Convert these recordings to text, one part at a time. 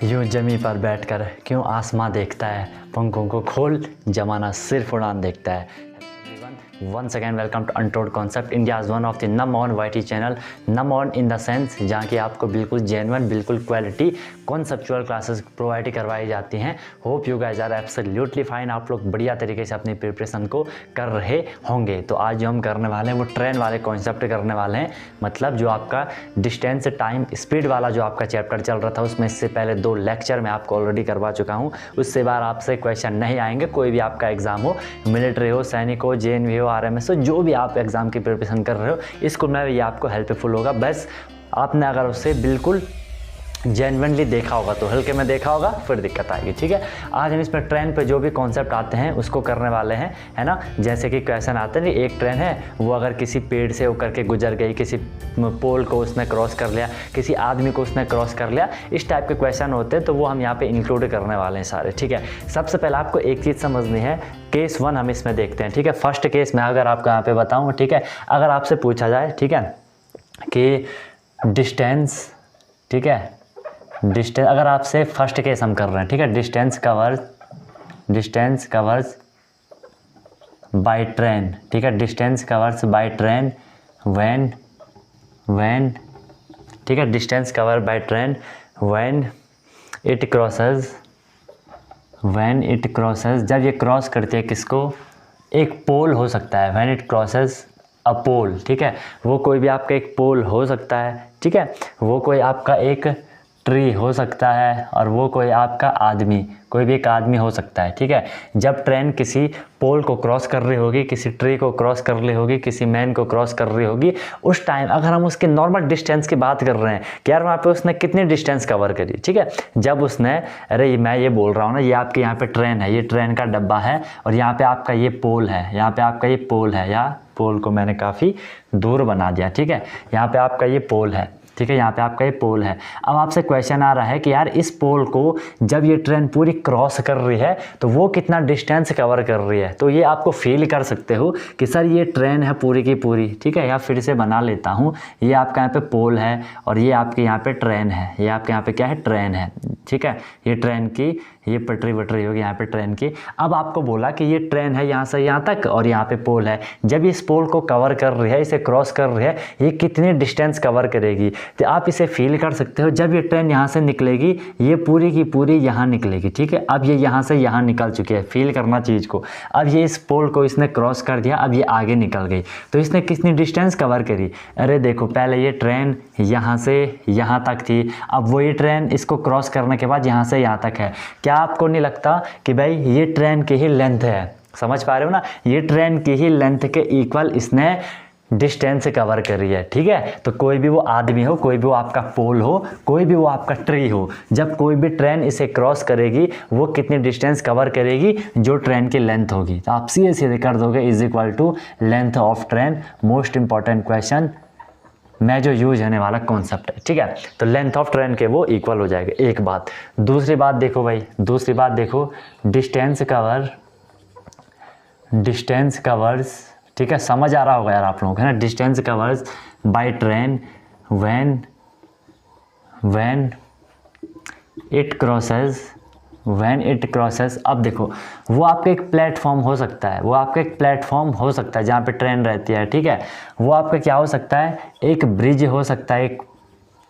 यूं जमी पर बैठकर क्यों आसमां देखता है, पंखों को खोल जमाना सिर्फ उड़ान देखता है। Once again welcome to Untold Concept, India's one of the number one YT channel, number one in the sense जहाँ की आपको बिल्कुल जेन्युइन बिल्कुल क्वालिटी कॉन्सेप्चुअल क्लासेस प्रोवाइड करवाई जाती हैं। Hope you guys are absolutely fine, आप लोग बढ़िया तरीके से अपनी प्रिपरेशन को कर रहे होंगे। तो आज जो हम करने वाले हैं वो ट्रेन वाले कॉन्सेप्ट करने वाले हैं, मतलब जो आपका डिस्टेंस टाइम स्पीड वाला जो आपका चैप्टर चल रहा था उसमें इससे पहले 2 लेक्चर मैं आपको ऑलरेडी करवा चुका हूँ। उससे बार आपसे क्वेश्चन नहीं आएंगे, कोई भी आपका एग्जाम हो, मिलिट्री हो, सैनिक हो, JNV हो, RMS हो, जो भी आप एग्ज़ाम की प्रिपरेशन कर रहे हो इसको मैं ये आपको हेल्पफुल होगा। बस आपने अगर उससे बिल्कुल जेन्युइनली देखा होगा तो हल्के में देखा होगा फिर दिक्कत आएगी। ठीक है, आज हम इसमें ट्रेन पे जो भी कॉन्सेप्ट आते हैं उसको करने वाले हैं, है ना। जैसे कि क्वेश्चन आते हैं, एक ट्रेन है वो अगर किसी पेड़ से होकर के गुजर गई, किसी पोल को उसने क्रॉस कर लिया, किसी आदमी को उसने क्रॉस कर लिया, इस टाइप के क्वेश्चन होते हैं तो वो हम यहाँ पे इंक्लूड करने वाले हैं सारे। ठीक है, सबसे पहले आपको एक चीज़ समझनी है, केस 1 हम इसमें देखते हैं। ठीक है, फर्स्ट केस मैं अगर आपको यहाँ पे बताऊँ, ठीक है, अगर आपसे पूछा जाए, ठीक है, कि डिस्टेंस, ठीक है, डिस्टेंस अगर आपसे फर्स्ट केस हम कर रहे हैं, ठीक है, डिस्टेंस कवर्स बाय ट्रेन, ठीक है, distance covers by train when ठीक है, distance cover by train when it crosses जब ये क्रॉस करती है किसको, एक पोल हो सकता है, व्हेन इट क्रॉसेस अ पोल। ठीक है, वो कोई भी आपका एक पोल हो सकता है, ठीक है, वो कोई आपका एक ट्री हो सकता है, और वो कोई आपका आदमी, कोई भी एक आदमी हो सकता है। ठीक है, जब ट्रेन किसी पोल को क्रॉस कर रही होगी, किसी ट्री को क्रॉस कर रही होगी, किसी मैन को क्रॉस कर रही होगी, उस टाइम अगर हम उसके नॉर्मल डिस्टेंस की बात कर रहे हैं कि यार वहाँ पे उसने कितनी डिस्टेंस कवर करी, ठीक है, जब उसने, अरे मैं ये बोल रहा हूँ ना, ये आपके यहाँ पे ट्रेन है, ये ट्रेन का डब्बा है, और यहाँ पे आपका ये पोल है, यहाँ पे आपका ये पोल है, या पोल को मैंने काफ़ी दूर बना दिया, ठीक है, यहाँ पे आपका ये पोल है, ठीक है, यहाँ पे आपका ये पोल है। अब आपसे क्वेश्चन आ रहा है कि यार इस पोल को जब ये ट्रेन पूरी क्रॉस कर रही है तो वो कितना डिस्टेंस कवर कर रही है। तो ये आपको फील कर सकते हो कि सर ये ट्रेन है पूरी की पूरी, ठीक है, या फिर से बना लेता हूँ, ये आपका यहाँ पे पोल है और ये आपके यहाँ पे ट्रेन है, ये आपके यहाँ पे क्या है, ट्रेन है, ठीक है, ये ट्रेन की ये पटरी वटरी होगी यहाँ पे ट्रेन की। अब आपको बोला कि ये ट्रेन है यहाँ से यहाँ तक और यहाँ पे पोल है, जब इस पोल को कवर कर रही है, इसे क्रॉस कर रही है, ये कितनी डिस्टेंस कवर करेगी। तो आप इसे फील कर सकते हो, जब ये ट्रेन यहाँ से निकलेगी ये पूरी की पूरी यहाँ निकलेगी, ठीक है, अब ये यहाँ से यहाँ निकल चुकी है, फील करना चीज़ को। अब ये इस पोल को इसने क्रॉस कर दिया, अब ये आगे निकल गई, तो इसने कितनी डिस्टेंस कवर करी। अरे देखो, पहले ये ट्रेन यहाँ से यहाँ तक थी, अब वही ट्रेन इसको क्रॉस करने के बाद यहाँ से यहाँ तक है। क्या आपको नहीं लगता कि भाई ये ट्रेन की ही लेंथ है, समझ पा रहे हो ना, ये ट्रेन की ही लेंथ के इक्वल इसने डिस्टेंस कवर करी है। ठीक है, तो कोई भी वो आदमी हो, कोई भी वो आपका पोल हो, कोई भी वो आपका ट्री हो, जब कोई भी ट्रेन इसे क्रॉस करेगी वो कितनी डिस्टेंस कवर करेगी, जो ट्रेन की लेंथ होगी। तो आप सीधे सीधे कर दोगे is equal to length of train. Most important question मैं जो यूज होने वाला कॉन्सेप्ट है, ठीक है, तो लेंथ ऑफ ट्रेन के वो इक्वल हो जाएगा, एक बात। दूसरी बात देखो भाई, दूसरी बात देखो, डिस्टेंस कवर्स, ठीक है, समझ आ रहा होगा यार आप लोगों को, है ना, distance covers by train when it crosses. अब देखो, वो आपका एक प्लेटफॉर्म हो सकता है, वो आपका एक प्लेटफॉर्म हो सकता है जहाँ पे ट्रेन रहती है, ठीक है, वो आपका क्या हो सकता है, एक ब्रिज हो सकता है, एक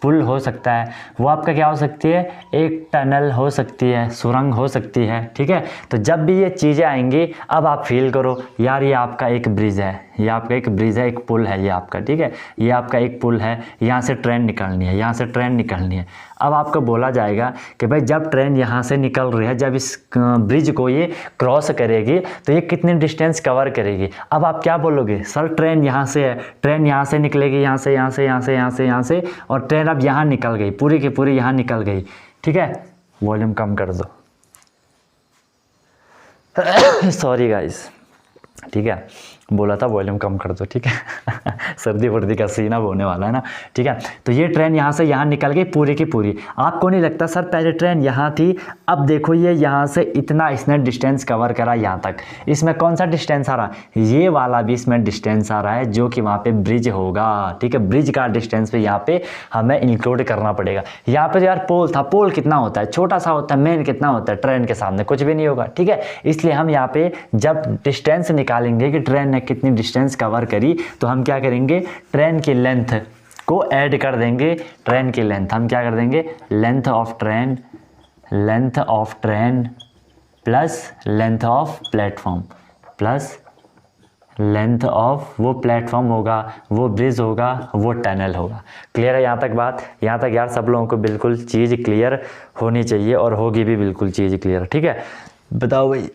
पुल हो सकता है, वो आपका क्या हो सकती है, एक टनल हो सकती है, सुरंग हो सकती है, ठीक है। तो जब भी ये चीज़ें आएंगी अब आप फील करो यार ये आपका एक ब्रिज है, ये आपका एक ब्रिज है, एक पुल है ये आपका, ठीक है, ये आपका एक पुल है, यहाँ से ट्रेन निकलनी है, यहाँ से ट्रेन निकलनी है। अब आपको बोला जाएगा कि भाई जब ट्रेन यहाँ से निकल रही है, जब इस ब्रिज को ये क्रॉस करेगी तो ये कितनी डिस्टेंस कवर करेगी। अब आप क्या बोलोगे, सर ट्रेन यहाँ से है, ट्रेन यहाँ से निकलेगी, यहाँ से यहाँ से यहाँ से यहाँ से यहाँ से, और ट्रेन अब यहाँ निकल गई, पूरी की पूरी यहाँ निकल गई, ठीक है, वॉल्यूम कम कर दो सॉरी गाइस, ठीक है, बोला था वॉल्यूम कम कर दो, ठीक है सर्दी वर्दी का सीन अब होने वाला है ना, ठीक है। तो ये ट्रेन यहाँ से यहाँ निकल गई पूरी की पूरी। आपको नहीं लगता सर पहले ट्रेन यहाँ थी, अब देखो ये यहाँ से इतना इसने डिस्टेंस कवर करा यहाँ तक, इसमें कौन सा डिस्टेंस आ रहा है, ये वाला भी इसमें डिस्टेंस आ रहा है जो कि वहाँ पे ब्रिज होगा, ठीक है। ब्रिज का डिस्टेंस पे यहाँ पे हमें इंक्लूड करना पड़ेगा। यहाँ पे यार पोल था, पोल कितना होता है, छोटा सा होता है, मेन कितना होता है, ट्रेन के सामने कुछ भी नहीं होगा, ठीक है। इसलिए हम यहाँ पे जब डिस्टेंस निकालेंगे कि ट्रेन ने कितनी डिस्टेंस कवर करी, तो हम क्या करेंगे, ट्रेन की लेंथ को ऐड कर देंगे। ट्रेन की लेंथ हम क्या कर देंगे, length of train plus length of platform plus length of वो प्लेटफॉर्म होगा, वो ब्रिज होगा, वो टनल होगा। क्लियर है यहाँ तक बात? यहाँ तक यार सब लोगों को बिल्कुल चीज़ क्लियर होनी चाहिए और होगी भी बिल्कुल चीज़ क्लियर, ठीक है। बताओ भाई,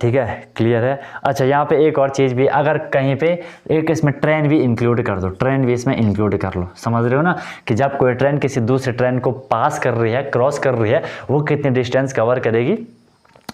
ठीक है, क्लियर है। अच्छा यहाँ पे एक और चीज़ भी, अगर कहीं पे एक इसमें ट्रेन भी इंक्लूड कर दो, ट्रेन भी इसमें इंक्लूड कर लो, समझ रहे हो ना, कि जब कोई ट्रेन किसी दूसरे ट्रेन को पास कर रही है, क्रॉस कर रही है, वो कितनी डिस्टेंस कवर करेगी,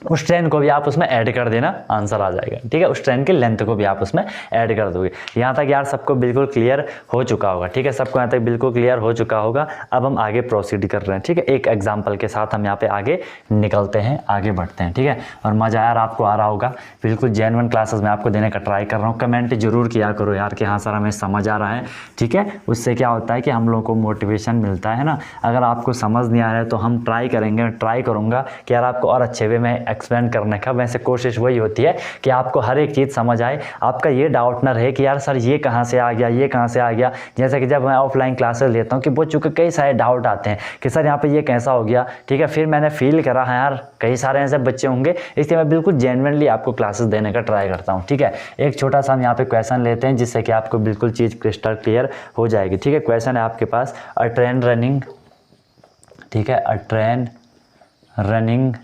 उस ट्रेन को भी आप उसमें ऐड कर देना, आंसर आ जाएगा, ठीक है। उस ट्रेन की लेंथ को भी आप उसमें ऐड कर दोगे। यहाँ तक यार सबको बिल्कुल क्लियर हो चुका होगा, ठीक है, सबको यहाँ तक बिल्कुल क्लियर हो चुका होगा। अब हम आगे प्रोसीड कर रहे हैं, ठीक है, एक एग्जाम्पल के साथ हम यहाँ पे आगे निकलते हैं, आगे बढ़ते हैं, ठीक है। और मज़ा यार आपको आ रहा होगा, बिल्कुल जेन्युइन क्लासेस में आपको देने का ट्राई कर रहा हूँ। कमेंट जरूर किया करो यार कि हाँ सर हमें समझ आ रहा है, ठीक है। उससे क्या होता है कि हम लोगों को मोटिवेशन मिलता है ना। अगर आपको समझ नहीं आ रहा है तो हम ट्राई करेंगे, ट्राई करूँगा कि यार आपको और अच्छे वे में एक्सप्लेन करने का। वैसे कोशिश वही होती है कि आपको हर एक चीज़ समझ आए, आपका ये डाउट ना रहे कि यार सर ये कहाँ से आ गया, ये कहाँ से आ गया। जैसे कि जब मैं ऑफलाइन क्लासेस लेता हूँ कि बच्चों के कई सारे डाउट आते हैं कि सर यहाँ पे ये कैसा हो गया, ठीक है। फिर मैंने फील करा है यार कई सारे ऐसे बच्चे होंगे, इसलिए मैं बिल्कुल जेन्युइनली आपको क्लासेस देने का ट्राई करता हूँ, ठीक है। एक छोटा सा हम यहाँ पे क्वेश्चन लेते हैं जिससे कि आपको बिल्कुल चीज़ क्रिस्टल क्लियर हो जाएगी, ठीक है। क्वेश्चन है आपके पास, अ ट्रेन रनिंग, ठीक है, अ train running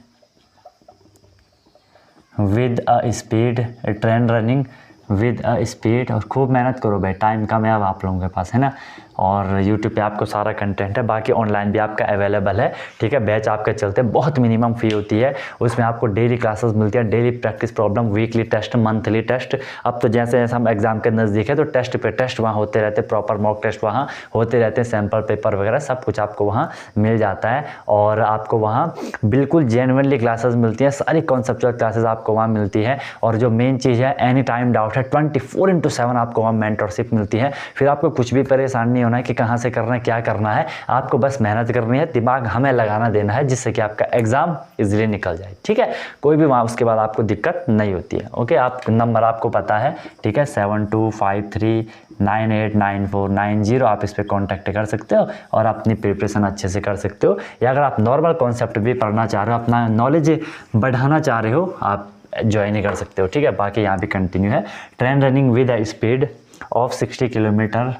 with a speed, train running with a speed, और खूब मेहनत करो भाई, टाइम कम है अब आप लोगों के पास, है ना। और YouTube पे आपको सारा कंटेंट है, बाकी ऑनलाइन भी आपका अवेलेबल है, ठीक है। बैच आपके चलते बहुत मिनिमम फ़ी होती है, उसमें आपको डेली क्लासेस मिलती है, daily practice problem, weekly test, monthly test. अब तो जैसे जैसे हम एग्जाम के नज़दीक है तो टेस्ट पे टेस्ट वहाँ होते रहते, प्रॉपर मॉक टेस्ट वहाँ होते रहते हैं, सैम्पल पेपर वगैरह सब कुछ आपको वहाँ मिल जाता है। और आपको वहाँ बिल्कुल जेन्युइनली क्लासेस मिलती हैं, सारी कॉन्सेप्चुअल क्लासेस आपको वहाँ मिलती है। और जो मेन चीज़ है, एनी टाइम डाउट है, 24/7 आपको वहाँ मेंटरशिप मिलती है। फिर आपको कुछ भी परेशानी होना है कि कहाँ से करना है, क्या करना है, आपको बस मेहनत करनी है, दिमाग हमें लगाना देना है, जिससे कि आपका एग्जाम इजीली निकल जाए, ठीक है। कोई भी वहाँ उसके बाद आपको दिक्कत नहीं होती है, ओके। आप नंबर आपको पता है, ठीक है, 7253989490, आप इस पर कॉन्टैक्ट कर सकते हो और अपनी प्रिपरेशन अच्छे से कर सकते हो। या अगर आप नॉर्मल कॉन्सेप्ट भी पढ़ना चाह रहे हो, अपना नॉलेज बढ़ाना चाह रहे हो, आप ज्वाइन कर सकते हो, ठीक है। बाकी यहाँ भी कंटिन्यू है, train running with a speed of 60 kilometre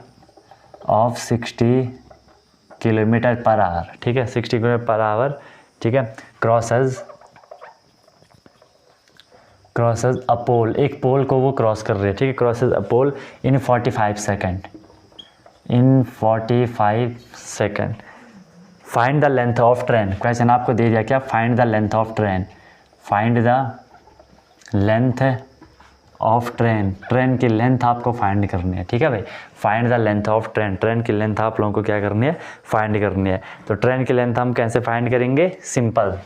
per our, ठीक है, 60 किलोमीटर पर आवर, ठीक है। क्रॉसेज अ पोल, एक पोल को वो क्रॉस कर रही है, ठीक है। Crosses a pole in 45 second. Find the length of train, question आपको दे दिया क्या, find the length of train, find the length of train, train की लेंथ आपको फाइंड करनी है, ठीक है भाई। Find the length of train, train की लेंथ आप लोगों को क्या करनी है, फाइंड करनी है। तो ट्रेन की लेंथ हम कैसे फाइंड करेंगे, सिंपल,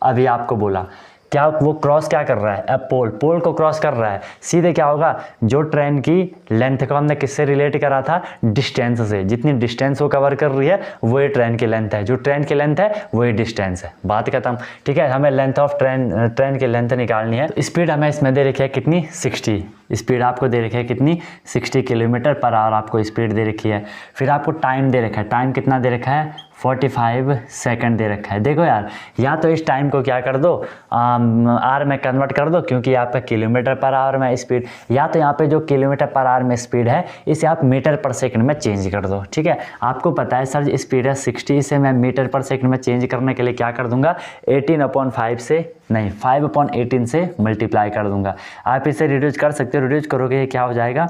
अभी आपको बोला क्या, वो क्रॉस क्या कर रहा है, अब पोल को क्रॉस कर रहा है, सीधे क्या होगा, जो ट्रेन की लेंथ को हमने किससे रिलेट करा था, डिस्टेंस से, जितनी डिस्टेंस वो कवर कर रही है वही ट्रेन की लेंथ है, जो ट्रेन की लेंथ है वही डिस्टेंस है, बात खत्म, ठीक है। हमें लेंथ ऑफ ट्रेन की लेंथ निकालनी है। तो स्पीड हमें इसमें दे रखी है कितनी, 60, स्पीड आपको दे रखी है कितनी, 60 किलोमीटर पर आवर आपको स्पीड दे रखी है। फिर आपको टाइम दे रखा है, टाइम कितना दे रखा है, 45 सेकंड दे रखा है। देखो यार, या तो इस टाइम को क्या कर दो, आर में कन्वर्ट कर दो, क्योंकि आपका किलोमीटर पर आवर में स्पीड, या तो यहाँ पे जो किलोमीटर पर आवर में स्पीड है इसे आप मीटर पर सेकंड में चेंज कर दो, ठीक है। आपको पता है सर स्पीड है 60, से मैं मीटर पर सेकंड में चेंज करने के लिए क्या कर दूंगा, 18/5 से नहीं 5/18 से मल्टीप्लाई कर दूंगा। आप इसे रिड्यूस कर सकते हो, रिड्यूस करोगे क्या हो जाएगा,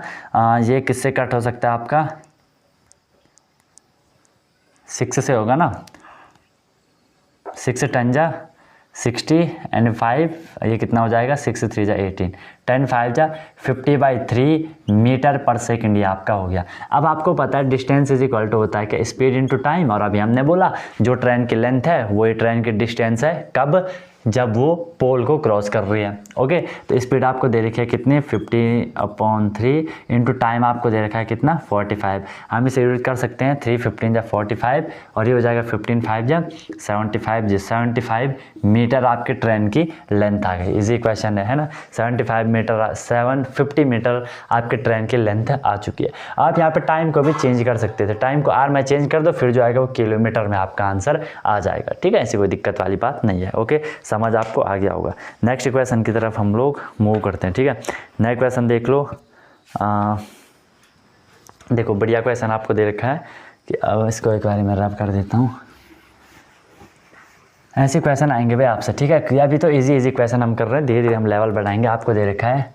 ये किससे कट हो सकता है आपका, 6 से होगा ना, 6 10 जा 60 एंड 5 ये कितना हो जाएगा 6 3 जा 18, 10 5 जा 50/3 मीटर पर सेकंड ये आपका हो गया। अब आपको पता है डिस्टेंस इज इक्वल टू होता है कि स्पीड इनटू टाइम, और अभी हमने बोला जो ट्रेन की लेंथ है वही ट्रेन की डिस्टेंस है, कब, जब वो पोल को क्रॉस कर रही है। ओके, तो स्पीड आपको दे रखी है कितनी 50/3 इंटू टाइम आपको दे रखा है कितना 45। हम इसे यूज कर सकते हैं 3 15 जा 45 और ये हो जाएगा 15 5 जा 75 जी 75 मीटर आपके ट्रेन की लेंथ आ गई। इजी क्वेश्चन है ना, 75 मीटर 750 मीटर आपके ट्रेन की लेंथ आ चुकी है। आप यहाँ पे टाइम को भी चेंज कर सकते थे, टाइम को आर में चेंज कर दो, फिर जो आएगा वो किलोमीटर में आपका आंसर आ जाएगा। ठीक है, ऐसी कोई दिक्कत वाली बात नहीं है। ओके, समझ आपको आ गया होगा। नेक्स्ट क्वेश्चन की तरफ हम लोग मूव करते हैं। ठीक है, नेक्स्ट क्वेश्चन देख लो। देखो बढ़िया क्वेश्चन आपको दे रखा है कि अब इसको एक बार मैं रब कर देता हूँ। ऐसे क्वेश्चन आएंगे भाई आपसे। ठीक है, अभी तो इजी क्वेश्चन हम कर रहे हैं, धीरे धीरे हम लेवल बढ़ाएंगे। आपको दे रखा है,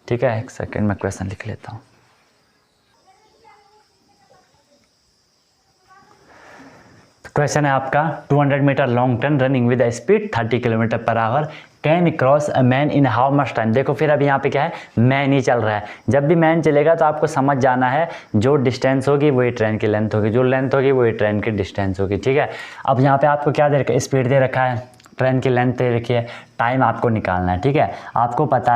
ठीक है, एक सेकेंड में क्वेश्चन लिख लेता हूँ। क्वेश्चन है आपका 200 metre long turn running with speed 30 kilometre per hour can cross a man in how much time. देखो फिर अब यहाँ पे क्या है, मैन ही चल रहा है। जब भी मैन चलेगा तो आपको समझ जाना है जो डिस्टेंस होगी वही ट्रेन की लेंथ होगी, जो लेंथ होगी वही ट्रेन की डिस्टेंस होगी। ठीक है, अब यहाँ पे आपको क्या दे रखा है, स्पीड दे रखा है, ट्रेन की लेंथ दे रखी है, टाइम आपको निकालना है। ठीक है, आपको पता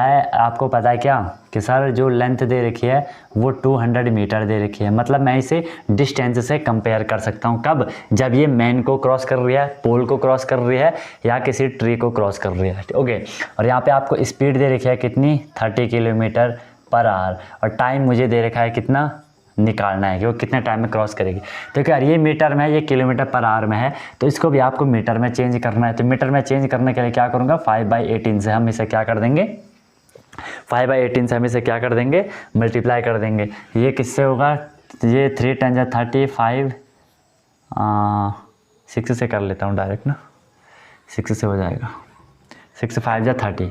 है क्या कि सर जो लेंथ दे रखी है वो 200 मीटर दे रखी है, मतलब मैं इसे डिस्टेंस से कंपेयर कर सकता हूँ। कब, जब ये मैन को क्रॉस कर रही है, पोल को क्रॉस कर रही है या किसी ट्री को क्रॉस कर रही है। ओके, और यहाँ पे आपको स्पीड दे रखी है कितनी 30 किलोमीटर पर आवर, और टाइम मुझे दे रखा है कितना निकालना है कि वो कितने टाइम में क्रॉस करेगी। तो क्या ये मीटर में है, ये किलोमीटर पर आवर में है, तो इसको भी आपको मीटर में चेंज करना है। तो मीटर में चेंज करने के लिए क्या करूँगा, 5/18 से हम इसे क्या कर देंगे, 5/18 से हम इसे क्या कर देंगे, मल्टीप्लाई कर देंगे। ये किससे होगा, ये 3 10 जा 35 6 से कर लेता हूँ डायरेक्ट ना, 6 से हो जाएगा, 6 5 जा 30,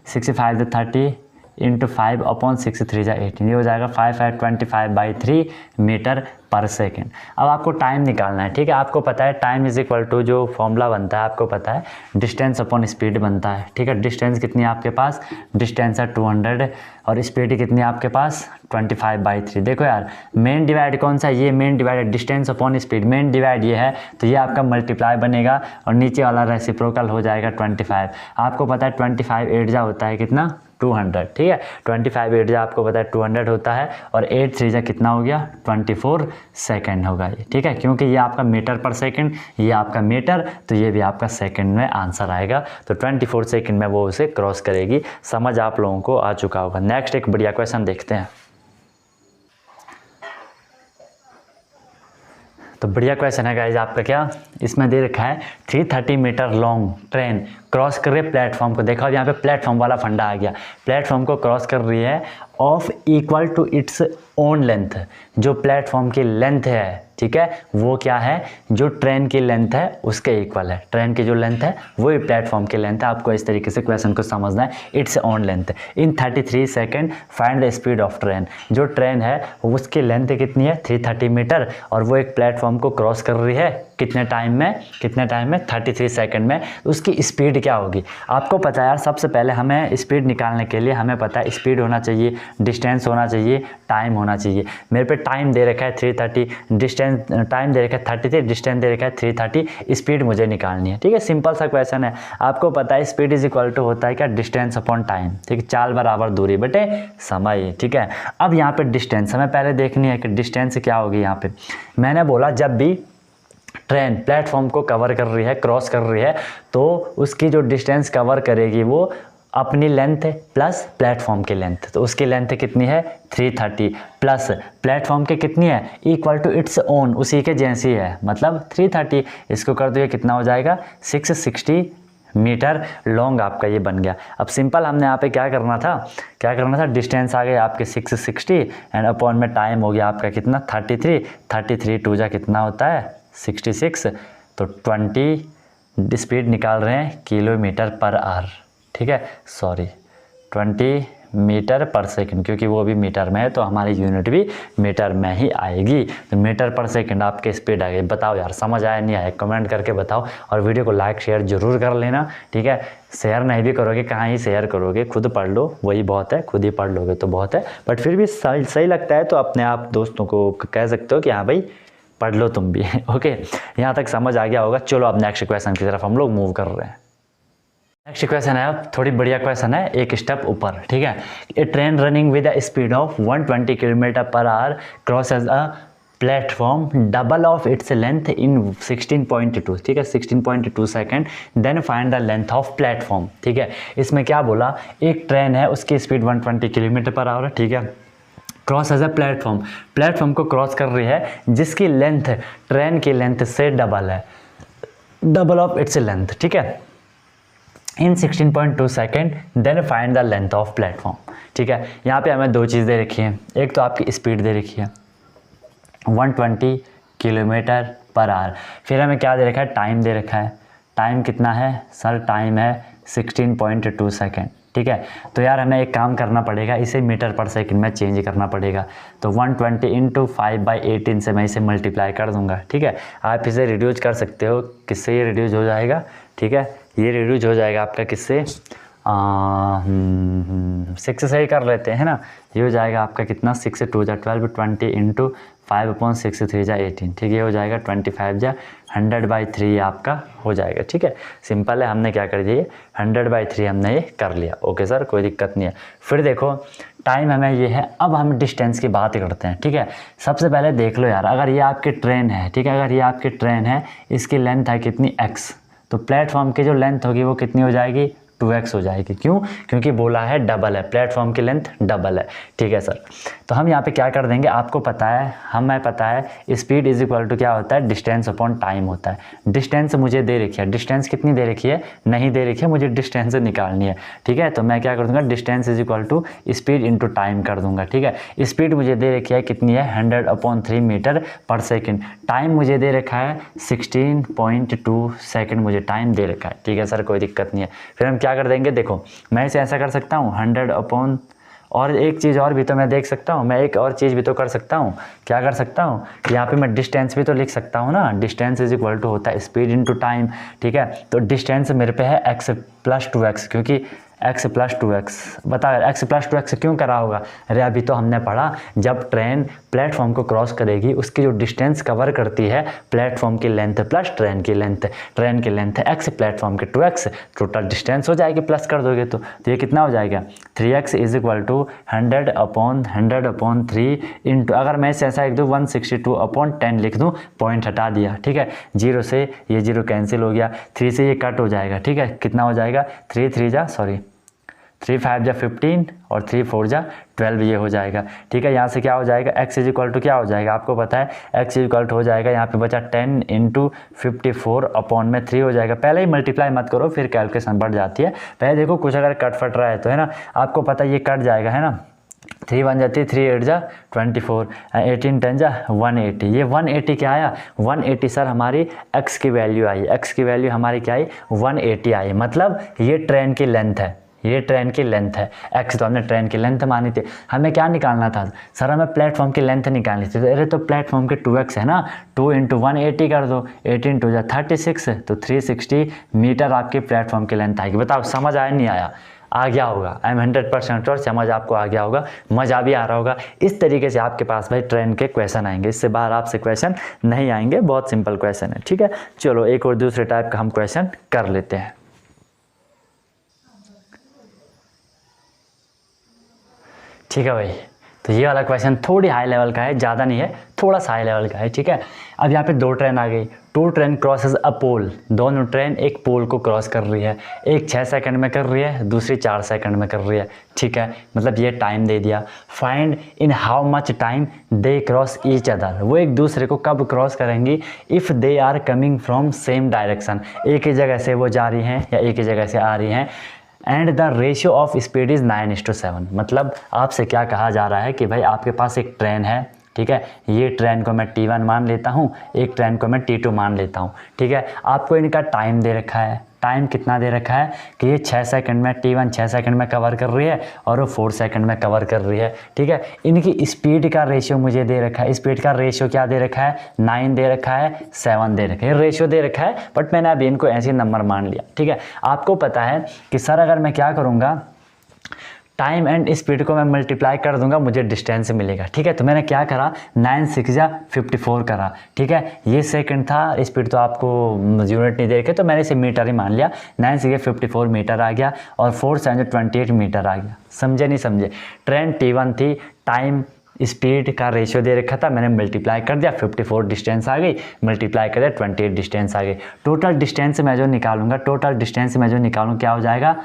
6 5 जा 30 इंटू 5/6 3 जा 18, ये हो जाएगा 5/25/3 मीटर पर सेकेंड। अब आपको टाइम निकालना है। ठीक है, आपको पता है टाइम इज इक्वल टू जो फॉर्मूला बनता है आपको पता है डिस्टेंस अपॉन स्पीड बनता है। ठीक है, डिस्टेंस कितनी है आपके पास, डिस्टेंस है 200 और स्पीड कितनी है आपके पास 25/3। देखो यार मेन डिवाइड कौन सा है, ये मेन डिवाइड है, distance upon speed main divide ये है, तो ये आपका मल्टीप्लाई बनेगा और नीचे वाला रेसिप्रोकल हो जाएगा 25। आपको पता है 25 8 जा होता है कितना 200। ठीक है, 25 8 जा आपको पता है 200 होता है और 8 3 जा कितना हो गया 24 सेकेंड होगा ये। ठीक है, क्योंकि ये आपका मीटर पर सेकंड, ये आपका मीटर, तो ये भी आपका सेकंड में आंसर आएगा। तो 24 सेकंड में वो उसे क्रॉस करेगी। समझ आप लोगों को आ चुका होगा। नेक्स्ट एक बढ़िया क्वेश्चन देखते हैं। तो बढ़िया क्वेश्चन है गाइज आपका, क्या इसमें दे रखा है 330 मीटर लॉन्ग ट्रेन क्रॉस कर रही है प्लेटफॉर्म को। देखा यहाँ पे प्लेटफॉर्म वाला फंडा आ गया, प्लेटफॉर्म को क्रॉस कर रही है of equal to its own length. जो प्लेटफॉर्म की लेंथ है, ठीक है, वो क्या है, जो ट्रेन की लेंथ है उसके इक्वल है। ट्रेन की जो लेंथ है वही प्लेटफॉर्म की लेंथ है। आपको इस तरीके से क्वेश्चन को समझना है, it's own length in 33 second find the speed of train. जो ट्रेन है उसकी लेंथ कितनी है 330 मीटर और वो एक प्लेटफॉर्म को क्रॉस कर रही है कितने टाइम में 33 सेकेंड में। उसकी स्पीड क्या होगी आपको पता है यार। सबसे पहले हमें स्पीड निकालने के लिए हमें पता है स्पीड होना चाहिए, डिस्टेंस होना चाहिए, टाइम होना चाहिए। मेरे पे टाइम दे रखा है 330, डिस्टेंस टाइम दे रखा है 33, डिस्टेंस दे रखा है 330, स्पीड मुझे निकालनी है। ठीक है, सिंपल सा क्वेश्चन है। आपको पता है स्पीड इज इक्वल टू होता है क्या, डिस्टेंस अपॉन टाइम। ठीक है, चाल बराबर दूरी बटे समय। ठीक है, अब यहाँ पे डिस्टेंस हमें पहले देखनी है कि डिस्टेंस क्या होगी। यहाँ पे मैंने बोला जब भी ट्रेन प्लेटफॉर्म को कवर कर रही है, क्रॉस कर रही है, तो उसकी जो डिस्टेंस कवर करेगी वो अपनी लेंथ प्लस प्लेटफॉर्म की लेंथ। तो उसकी लेंथ कितनी है 330 प्लस प्लेटफॉर्म की कितनी है इक्वल टू इट्स ओन, उसी के जैसी है, मतलब 330। इसको कर दो, ये कितना हो जाएगा 660 मीटर लॉन्ग आपका ये बन गया। अब सिंपल हमने यहाँ पे क्या करना था, डिस्टेंस आ गया आपके 660 एंड अपॉन में टाइम हो गया आपका कितना 33 2 जा कितना होता है 66। तो 20 स्पीड निकाल रहे हैं किलोमीटर पर आवर। ठीक है, सॉरी 20 मीटर पर सेकंड, क्योंकि वो भी मीटर में है तो हमारी यूनिट भी मीटर में ही आएगी। तो मीटर पर सेकंड आपके स्पीड आ गई। बताओ यार समझ आया नहीं आया, कमेंट करके बताओ और वीडियो को लाइक शेयर जरूर कर लेना, ठीक है। शेयर नहीं भी करोगे कहाँ ही शेयर करोगे, खुद पढ़ लो वही बहुत है, खुद ही पढ़ लोगे तो बहुत है, बट फिर भी सही लगता है तो अपने आप दोस्तों को कह सकते हो कि हाँ भाई पढ़ लो तुम भी। ओके, यहाँ तक समझ आ गया होगा। चलो अब नेक्स्ट क्वेश्चन की तरफ हम लोग मूव कर रहे हैं। नेक्स्ट क्वेश्चन है, अब थोड़ी बढ़िया क्वेश्चन है, एक स्टेप ऊपर, ठीक है। A train running with a speed of 120 kilometre per hour crosses a platform double of its length in 16.2, ठीक है, 16.2 second, then find the length of platform, ठीक है। इसमें क्या बोला, एक ट्रेन है उसकी स्पीड 120 किलोमीटर पर आवर है, ठीक है, क्रॉस एज ए प्लेटफॉर्म को क्रॉस कर रही है जिसकी लेंथ ट्रेन की लेंथ से डबल है, डबल ऑफ इट्स लेंथ, ठीक है, in 16.2 second, then find the length of platform, ठीक है। यहाँ पे हमें दो चीज़ दे रखी है, एक तो आपकी स्पीड दे रखी है 120 किलोमीटर पर आवर, फिर हमें क्या दे रखा है, टाइम दे रखा है। टाइम कितना है सर, टाइम है 16.2 सेकेंड, ठीक है। तो यार हमें एक काम करना पड़ेगा, इसे मीटर पर सेकंड में चेंज करना पड़ेगा। तो 120 इंटू 5/18 से मैं इसे मल्टीप्लाई कर दूंगा, ठीक है। आप इसे रिड्यूस कर सकते हो, किससे ये रिड्यूस हो जाएगा, ठीक है, ये रिड्यूस हो जाएगा आपका किससे, 6 से ही कर लेते हैं ना, ये हो जाएगा आपका कितना, 6 से 2 जा 12, 20 इंटू 5/6 3 जा 18, ठीक है, ये हो जाएगा 25 जा 100/3 आपका हो जाएगा, ठीक है। सिंपल है, हमने क्या कर दिया 100/3 हमने ये कर लिया। ओके सर, कोई दिक्कत नहीं है। फिर देखो टाइम हमें ये है, अब हम डिस्टेंस की बात करते हैं, ठीक है। सबसे पहले देख लो यार, अगर ये आपकी ट्रेन है, ठीक है, अगर ये आपकी ट्रेन है, इसकी लेंथ है कितनी x, तो प्लेटफॉर्म की जो लेंथ होगी वो कितनी हो जाएगी 2x हो जाएगी। क्यों, क्योंकि बोला है डबल है, प्लेटफॉर्म की लेंथ डबल है, ठीक है सर। तो हम यहाँ पे क्या कर देंगे, आपको पता है, हमें पता है स्पीड इज इक्वल टू क्या होता है, डिस्टेंस अपॉन टाइम होता है। डिस्टेंस मुझे दे रखी है, डिस्टेंस कितनी दे रखी है, नहीं दे रखी है, मुझे डिस्टेंस निकालनी है, ठीक है। तो मैं क्या कर दूंगा, distance is equal to speed into time कर दूंगा, ठीक है। स्पीड मुझे दे रखी है कितनी है 100/3 मीटर पर सेकेंड, टाइम मुझे दे रखा है 16.2 सेकेंड मुझे टाइम दे रखा है, ठीक है सर, कोई दिक्कत नहीं है। फिर हम क्या कर देंगे, देखो मैं इसे ऐसा कर सकता हूँ 100 और एक चीज़ और भी तो मैं देख सकता हूँ, मैं एक और चीज़ भी तो कर सकता हूँ, क्या कर सकता हूँ, यहाँ पे मैं डिस्टेंस भी तो लिख सकता हूँ ना, डिस्टेंस इज इक्वल टू होता है स्पीड इनटू टाइम, ठीक है। तो डिस्टेंस मेरे पे है x + 2x, क्योंकि x + 2x, बता x + 2x क्यों करा होगा, अरे अभी तो हमने पढ़ा जब ट्रेन प्लेटफॉर्म को क्रॉस करेगी उसकी जो डिस्टेंस कवर करती है प्लेटफॉर्म की लेंथ प्लस ट्रेन की लेंथ, ट्रेन की लेंथ x, प्लेटफॉर्म के 2x, टोटल डिस्टेंस हो जाएगी, प्लस कर दोगे तो ये कितना हो जाएगा 3x is equal to 100/3 into, अगर मैं इसे ऐसा लिख दूँ 162/10 लिख दूँ, पॉइंट हटा दिया, ठीक है, 0 से ये 0 कैंसिल हो गया, 3 से ये कट हो जाएगा, ठीक है, कितना हो जाएगा 3 5 जा 15 और 3 4 जा 12 ये हो जाएगा, ठीक है। यहाँ से क्या हो जाएगा x इज इक्वल टू क्या हो जाएगा, आपको पता है x इज इक्वल टू हो जाएगा, यहाँ पे बचा 10 इंटू 54/3 हो जाएगा। पहले ही मल्टीप्लाई मत करो, फिर कैलकुलेशन बढ़ जाती है। पहले देखो कुछ अगर कट फट रहा है तो, है ना, आपको पता है ये कट जाएगा, है ना, 3 1 जाती है, 3 8 जा 24, 18 10 जा 180, ये 180 क्या आया 180 सर, हमारी x की वैल्यू आई, x की वैल्यू हमारी क्या आई 180 आई, मतलब ये ट्रेन की लेंथ है, ये ट्रेन की लेंथ है, x तो हमने ट्रेन की लेंथ मानी थी। हमें क्या निकालना था सर, हमें प्लेटफॉर्म की लेंथ निकालनी थी। अरे तो प्लेटफॉर्म के 2x है ना, 2 इंटू 180 कर दो, 18 2 जा 36, तो 360 मीटर आपकी प्लेटफॉर्म की लेंथ आएगी। बताओ समझ आया नहीं आया, आ गया होगा, आई एम 100% और समझ आपको आ गया होगा, मज़ा भी आ रहा होगा। इस तरीके से आपके पास भाई ट्रेन के क्वेश्चन आएंगे, इससे बाहर आपसे क्वेश्चन नहीं आएंगे, बहुत सिंपल क्वेश्चन है, ठीक है। चलो एक और दूसरे टाइप का हम क्वेश्चन कर लेते हैं। ठीक है भाई, तो ये वाला क्वेश्चन थोड़ी हाई लेवल का है, ज़्यादा नहीं है, थोड़ा सा हाई लेवल का है, ठीक है। अब यहाँ पे दो ट्रेन आ गई, 2 ट्रेन क्रॉसेस अ पोल, दोनों ट्रेन एक पोल को क्रॉस कर रही है, एक 6 सेकंड में कर रही है, दूसरी 4 सेकंड में कर रही है, ठीक है, मतलब ये टाइम दे दिया। Find in how much time they cross each other, वो एक दूसरे को कब क्रॉस करेंगी, if they are coming from same direction, एक ही जगह से वो जा रही हैं या एक ही जगह से आ रही हैं, and the ratio of speed is 9:7। मतलब आपसे क्या कहा जा रहा है कि भाई आपके पास एक ट्रेन है, ठीक है, ये ट्रेन को मैं T1 मान लेता हूँ, एक ट्रेन को मैं T2 मान लेता हूँ, ठीक है। आपको इनका टाइम दे रखा है, टाइम कितना दे रखा है कि ये 6 सेकंड में T1 6 सेकंड में कवर कर रही है और वो 4 सेकंड में कवर कर रही है, ठीक है। इनकी स्पीड का रेशियो मुझे दे रखा है, स्पीड का रेशियो क्या दे रखा है, 9 दे रखा है, 7 दे रखा है, रेशियो दे रखा है, बट मैंने अभी इनको ऐसे नंबर मान लिया, ठीक है। आपको पता है कि सर अगर मैं क्या करूँगा, टाइम एंड स्पीड को मैं मल्टीप्लाई कर दूंगा, मुझे डिस्टेंस मिलेगा, ठीक है। तो मैंने क्या करा, 9 6 जा 54 करा, ठीक है। ये सेकंड था, स्पीड तो आपको यूनिट नहीं दे रखे, तो मैंने इसे मीटर ही मान लिया। 9 6 54 मीटर आ गया और 4 7 28 मीटर आ गया। समझे नहीं समझे? ट्रेन T1 थी, टाइम स्पीड का रेशियो दे रखा था, मैंने मल्टीप्लाई कर दिया, 54 डिस्टेंस आ गई, मल्टीप्लाई कर दिया 28 डिस्टेंस आ गई। टोटल डिस्टेंस मैं जो निकालूंगा, क्या हो जाएगा,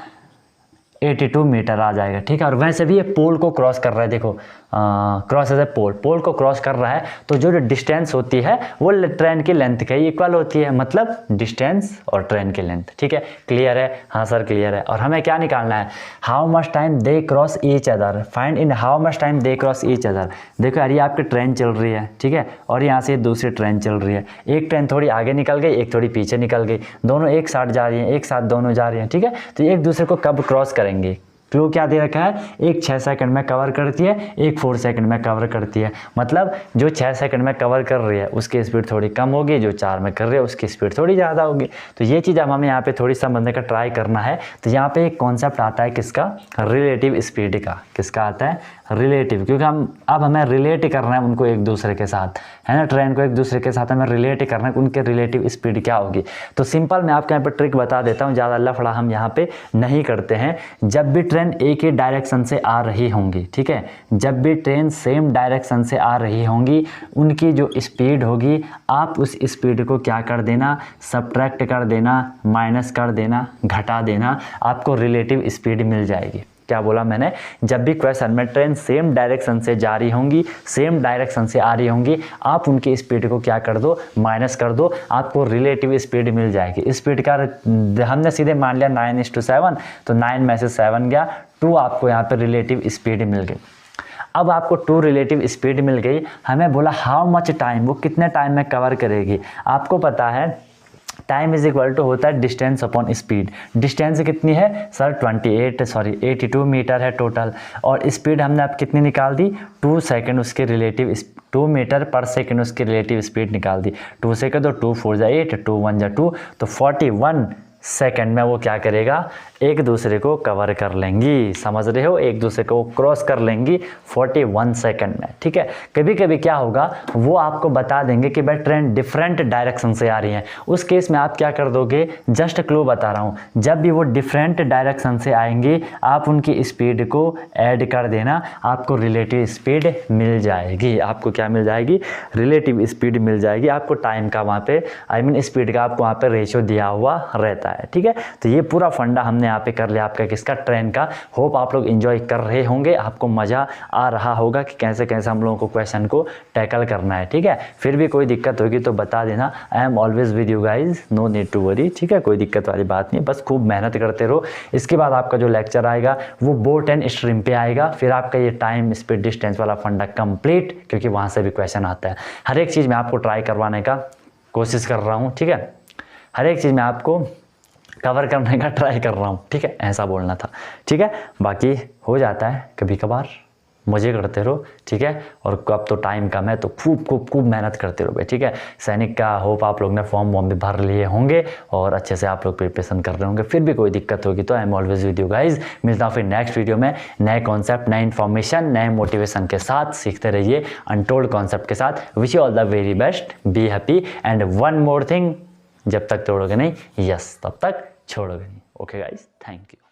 82 मीटर आ जाएगा, ठीक है। और वैसे भी ये पोल को क्रॉस कर रहा है, देखो क्रॉस एज ए पोल को क्रॉस कर रहा है, तो जो डिस्टेंस होती है वो ट्रेन की लेंथ के इक्वल होती है, मतलब डिस्टेंस और ट्रेन की लेंथ, ठीक है। क्लियर है? हाँ सर क्लियर है। और हमें क्या निकालना है, how much time they cross each other, find in how much time they cross each other. देखो यार, ये आपकी ट्रेन चल रही है, ठीक है, और यहाँ से दूसरी ट्रेन चल रही है, एक ट्रेन थोड़ी आगे निकल गई, एक थोड़ी पीछे निकल गई, दोनों एक साथ जा रही हैं, एक साथ दोनों जा रही हैं, ठीक है। तो एक दूसरे को कब क्रॉस करेंगे, क्लू क्या दे रखा है, एक 6 सेकंड में कवर करती है, एक 4 सेकंड में कवर करती है, मतलब जो 6 सेकंड में कवर कर रही है उसकी स्पीड थोड़ी कम होगी, जो 4 में कर रही है उसकी स्पीड थोड़ी ज़्यादा होगी। तो ये चीज़ अब हमें यहाँ पे थोड़ी समझने का ट्राई करना है। तो यहाँ पे एक कॉन्सेप्ट आता है किसका, रिलेटिव स्पीड का। किसका आता है, रिलेटिव, क्योंकि हमें रिलेट करना है उनको एक दूसरे के साथ, है ना। ट्रेन को एक दूसरे के साथ हमें रिलेट करना है, उनके रिलेटिव स्पीड क्या होगी। तो सिंपल मैं आपके यहाँ पे ट्रिक बता देता हूँ, ज़्यादा लफड़ा हम यहाँ पे नहीं करते हैं। जब भी ट्रेन एक ही डायरेक्शन से आ रही होंगी, ठीक है, जब भी ट्रेन सेम डायरेक्शन से आ रही होंगी, उनकी जो स्पीड होगी, आप उस स्पीड को क्या कर देना, सब्ट्रैक्ट कर देना, माइनस कर देना, घटा देना, आपको रिलेटिव स्पीड मिल जाएगी। क्या बोला मैंने, जब भी क्वेश्चन में ट्रेन सेम डायरेक्शन से जा रही होंगी, सेम डायरेक्शन से आ रही होंगी, आप उनकी स्पीड को क्या कर दो, माइनस कर दो, आपको रिलेटिव स्पीड मिल जाएगी। स्पीड का हमने सीधे मान लिया 9:7, तो 9 में से 7 गया, 2 आपको यहाँ पर रिलेटिव स्पीड मिल गई। अब आपको 2 रिलेटिव स्पीड मिल गई, हमें बोला हाउ मच टाइम, वो कितने टाइम में कवर करेगी। आपको पता है टाइम इज इक्वल टू होता है डिस्टेंस अपॉन स्पीड। डिस्टेंस कितनी है सर, 82 मीटर है टोटल, और स्पीड हमने अब कितनी निकाल दी, 2 सेकंड उसके रिलेटिव 2 मीटर पर सेकंड उसकी रिलेटिव स्पीड निकाल दी। 2 सेकंड तो 2 4 जा 8, 2 1 जा 2, तो 41 सेकंड में वो क्या करेगा, एक दूसरे को कवर कर लेंगी। समझ रहे हो, एक दूसरे को क्रॉस कर लेंगी 41 सेकंड में, ठीक है। कभी कभी क्या होगा, वो आपको बता देंगे कि भाई ट्रेन डिफरेंट डायरेक्शन से आ रही है, उस केस में आप क्या कर दोगे, जस्ट क्लू बता रहा हूँ, जब भी वो डिफरेंट डायरेक्शन से आएंगी, आप उनकी स्पीड को ऐड कर देना, आपको रिलेटिव स्पीड मिल जाएगी। आपको क्या मिल जाएगी, रिलेटिव स्पीड मिल जाएगी। आपको टाइम का वहाँ पे स्पीड का आपको वहाँ पे रेशियो दिया हुआ रहता है, ठीक है। तो ये पूरा फंडा हमने यहाँ पे कर लिया आपका किसका, ट्रेन का। होप आप लोग एंजॉय कर रहे होंगे, आपको मज़ा आ रहा होगा कि कैसे कैसे हम लोगों को क्वेश्चन को टैकल करना है, ठीक है। फिर भी कोई दिक्कत होगी तो बता देना, I am always with you guys, no need to worry, ठीक है। कोई दिक्कत वाली बात नहीं, बस खूब मेहनत करते रहो। इसके बाद आपका जो लेक्चर आएगा वो बोट एंड स्ट्रीम पे आएगा, फिर आपका ये टाइम स्पीड डिस्टेंस वाला फंडा कंप्लीट, क्योंकि वहाँ से भी क्वेश्चन आता है। हर एक चीज़ मैं आपको ट्राई करवाने का कोशिश कर रहा हूँ, ठीक है। हर एक चीज़ मैं आपको कवर करने का ट्राई कर रहा हूँ, ठीक है, ऐसा बोलना था, ठीक है। बाकी हो जाता है कभी कभार, मज़े करते रहो, ठीक है। और अब तो टाइम कम है, तो खूब मेहनत करते रहो भाई, ठीक है। सैनिक का होप आप लोग ने फॉर्म भी भर लिए होंगे और अच्छे से आप लोग प्रिपरेशन कर रहे होंगे। फिर भी कोई दिक्कत होगी तो आई am always with you guys. मिलता हूँ फिर नेक्स्ट वीडियो में नए कॉन्सेप्ट, नए इन्फॉर्मेशन, नए मोटिवेशन के साथ। सीखते रहिए अनटोल्ड कॉन्सेप्ट के साथ। Wish you all the very best, be happy and one more thing, जब तक तोड़ोगे नहीं, यस तब तक छोड़ोगे नहीं। Okay guys, thank you.